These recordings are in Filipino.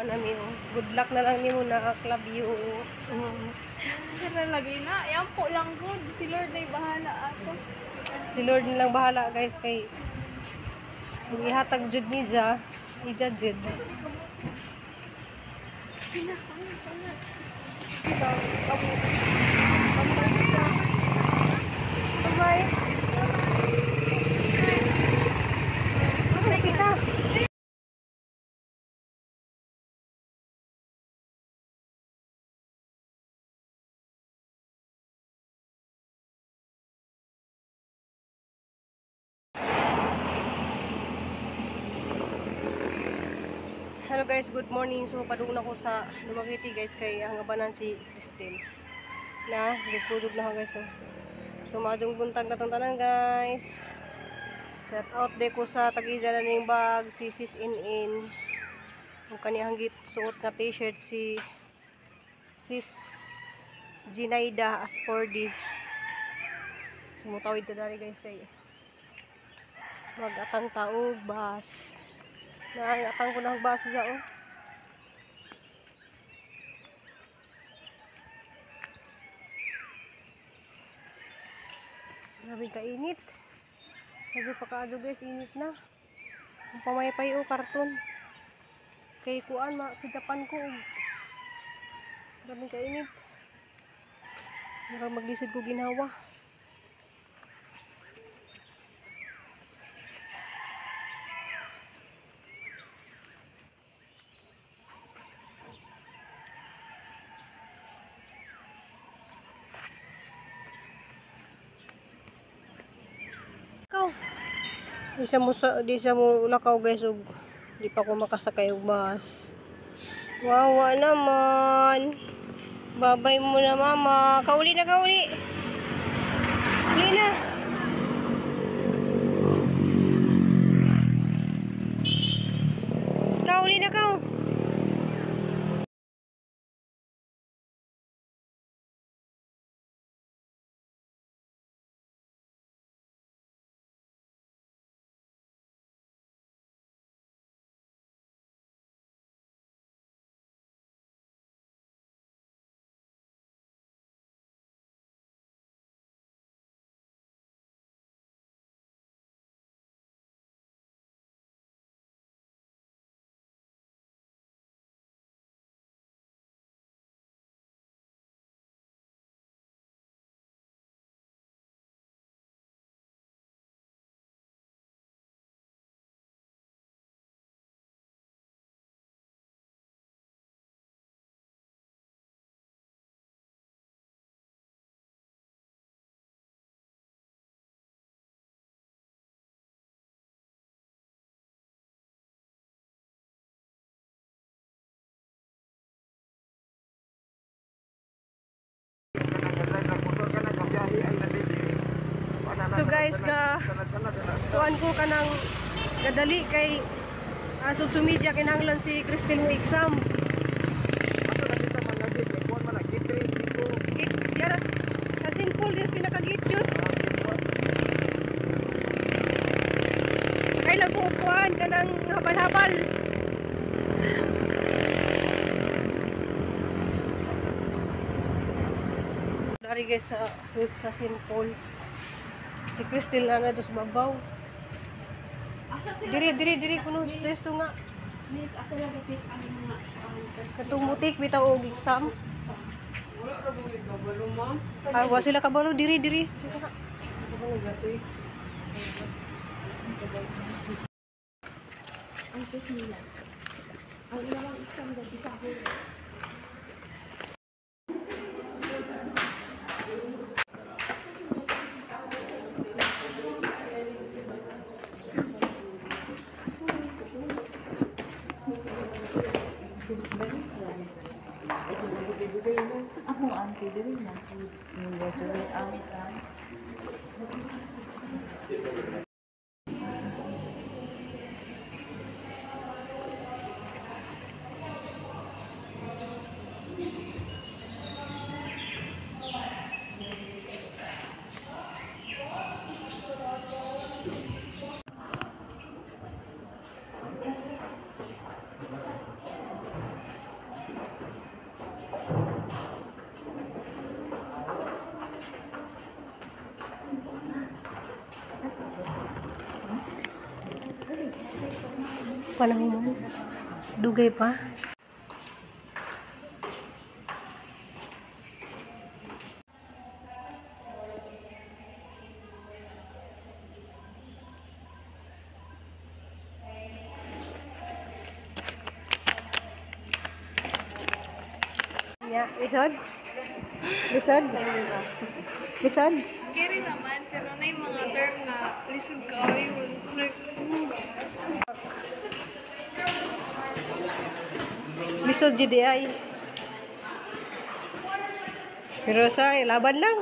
nami oh. Good luck na lang nimo na club you. Sila lagi na. Yan po lang good. Si Lord ay bahala ato. Si Lord na lang bahala guys kay ihatag jud ni Ja. Ija-jud. Bye. Okay, kita. Hello guys, good morning. So padung na ko sa Dumaguete guys kay hangabanan si Christine. Na, nagpudog na ako guys. So madung buntag na tanan guys. Shout out de ko sa tagija na ning bag si Sis In. Ang kaniyang git suot na t-shirt si Sis Ginaida Aspordi. Sumutawid ta dari guys kay mag-atang taog bas. Naatang ko na bas siya oh. Grabe kainit. Sabi pa kaado guys, init na. Ang pamaypay o karton. Kay kuan kijapan ko. Grabe kainit. Murag maglisod ko ginawa. Di siya mo lakaw guys ug di pa ko makasakay og bus. Wawa naman. Babay mo na mama. Kauli na kauli. Uli na. Kauli na kau. So guys, kuan ko kanang gadali kay social media kinahanglan si Christine mo exam. Yara sa simple yung pinakagit yun. Sakay lang ko upuan kanang habal-habal. Dari guys sa simple. Si Crystal na dos babaw. Diri kuno testo nga. Miss, asa lang guys ang mga Katong butik bitaw og exam. wala ra mo kabalo ma'am. Ay wa sila kabalo diri. Ang tek nila. Ang ilang isang gabi sa ako. Ako ang kidiri na yung graduate amit Panahon mo. Dugay pa. Ya, lisod? Lisod? Lisod? Kiri naman, pero na yung mga term nga, lisod ka, ay, Lisod GDI. Pero sa laban lang.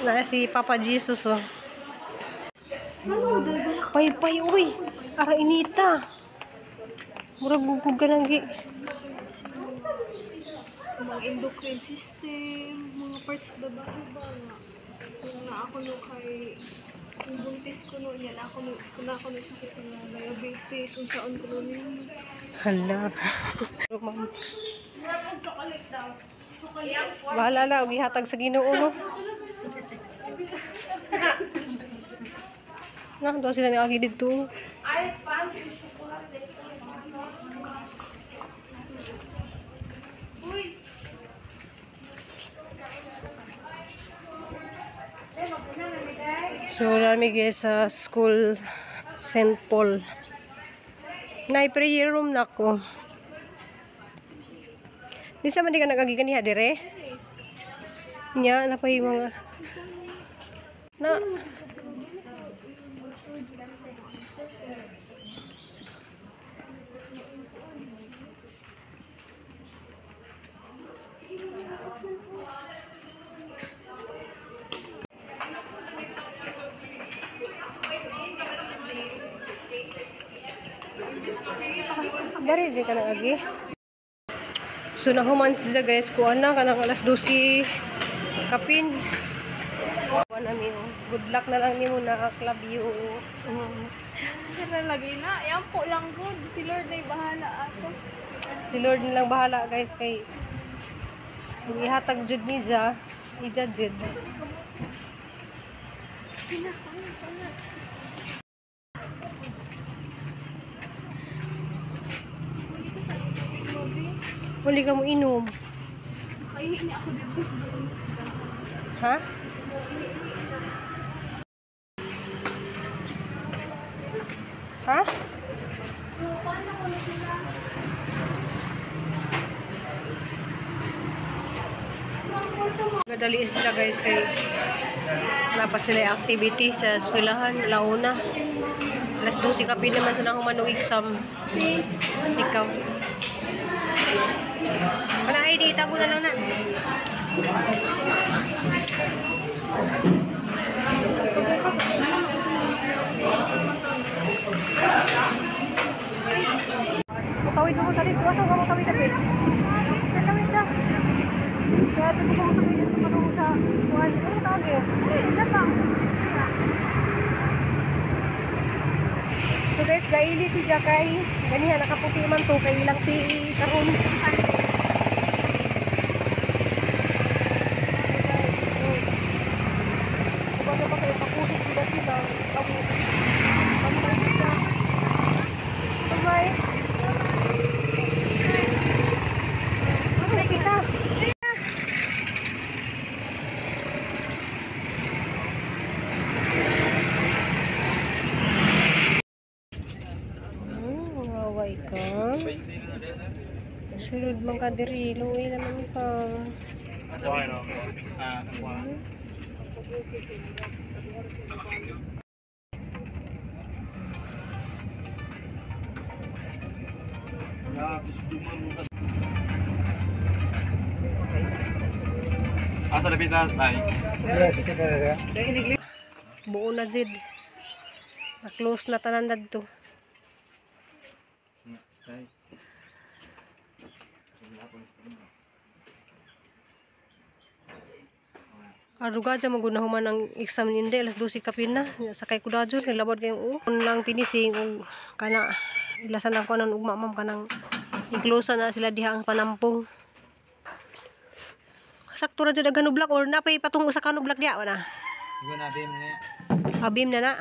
Na si Papa Jesus oh. Pay, uy. Ara inita. Murag gugug ka lang gi. mga endocrine system, mga parts sa babae ba nga. Kung na ako no kay, kung buntis ko no, yan ako no, kung na ako no sakit na diabetes, kung saan ko no yun. Hala. Bahala na, gihatag sa Ginoo no. Nga, doon sila ni Agi dito. So, nami guys sa school St. Paul. Prayer room na ko. Di sa man di ka nagagiganiha dire? Nya, na pa yung mga... Na... Dari di ka nagagi. So nahuman siya guys ko ana kanang alas 12 kapin. Kuan nami good luck na lang nimo na club you. Sila lagi na, yan po lang good, si Lord na bahala ako. Si Lord na lang bahala guys kay ihatag jud ni Ja, ijajud. Huli ka mo inom. Kaihi ako dito. Ha? Ha? Madali sila guys kay dapat sila activity sa eskwelahan launa. Alas 12 kapi naman sila humanog exam. Ikaw. Wala ID, tago na lang na. Makawid mo tadi, kuwasang ka makawid na pin. Makawid na. Kaya ito ko masakay dito parang sa kuwan. Ano tawag yun? Wala pa. So guys, gaili si Jakay. Ganihan, nakaputi man to kay ilang ti karon. Kumbaga pa kayo papusok sila. Bye-bye. Ano kita? Nawaway ka. Sulod man ka diri, luwi naman ka. Asa na pita tay? Buo na jid. Na-close na tanan dadto. Aruga dyan magunahuman ang exam ninde alas 12 kapin na sakay ko dadyo nilabot kayong lang pinising og kana ilasan lang ko nang ugma-mam kanang i-close na sila diha ang panampong sakto ra jud ang kanublak or napay patungo sa kanublak diya na. Igo na din niya. Abim na na.